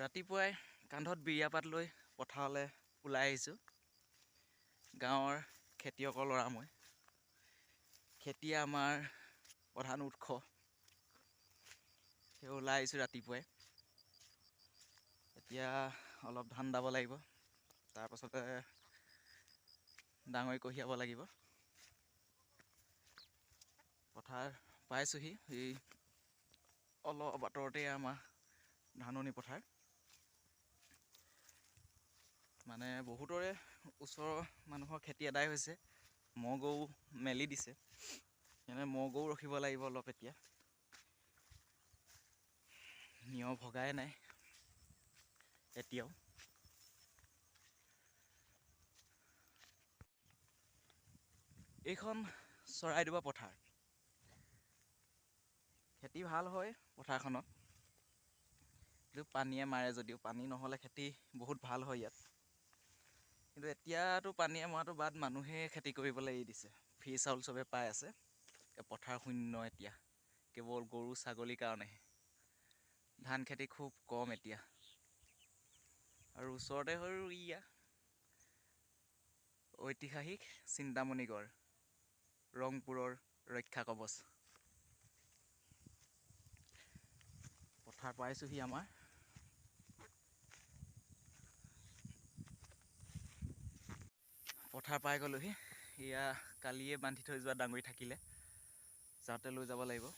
ৰাতিপুৱাই কান্ধত বিৰিয়াপাত লৈ পথাৰলৈ ওলাই আহিছোঁ। গাঁৱৰ খেতিয়কৰ ল'ৰা মই। খেতিয়ে আমাৰ প্ৰধান উৎস। সেই ওলাই আহিছোঁ ৰাতিপুৱাই। এতিয়া অলপ ধান দাব লাগিব, তাৰপাছতে ডাঙৰি কঢ়িয়াব লাগিব। পথাৰ পাইছোঁহি, এই অলপ আঁতৰতে আমাৰ ধাননি পথাৰ। মানে বহুতৰে ওচৰৰ মানুহৰ খেতি আদায় হৈছে, ম'হ গৰু মেলি দিছে। সেইকাৰণে ম'হ গৰু ৰখিব লাগিব অলপ এতিয়া। নিয়ৰ ভগাই নাই এতিয়াও। এইখন চৰাইদেউৰ পথাৰ। খেতি ভাল হয় পথাৰখনত, কিন্তু পানীয়ে মাৰে যদিও, পানী নহ'লে খেতি বহুত ভাল হয় ইয়াত। কিন্তু এতিয়াতো পানীয়ে মৰাটো বাদ, মানুহে খেতি কৰিবলৈ এৰি দিছে। ফ্ৰী চাউল চবে পাই আছে, পথাৰ শূন্য এতিয়া। কেৱল গৰু ছাগলীৰ কাৰণেহে। ধান খেতি খুব কম এতিয়া। আৰু ওচৰতে হ'ল ইয়া ঐতিহাসিক চিন্তামণিগড়, ৰংপুৰৰ ৰক্ষা কৱচ। পথাৰ পাইছোঁহি আমাৰ। পথাৰ পাই গ'লোহি। এয়া কালিয়ে বান্ধি থৈ যোৱা ডাঙৰি থাকিলে, যাওঁতে লৈ যাব লাগিব।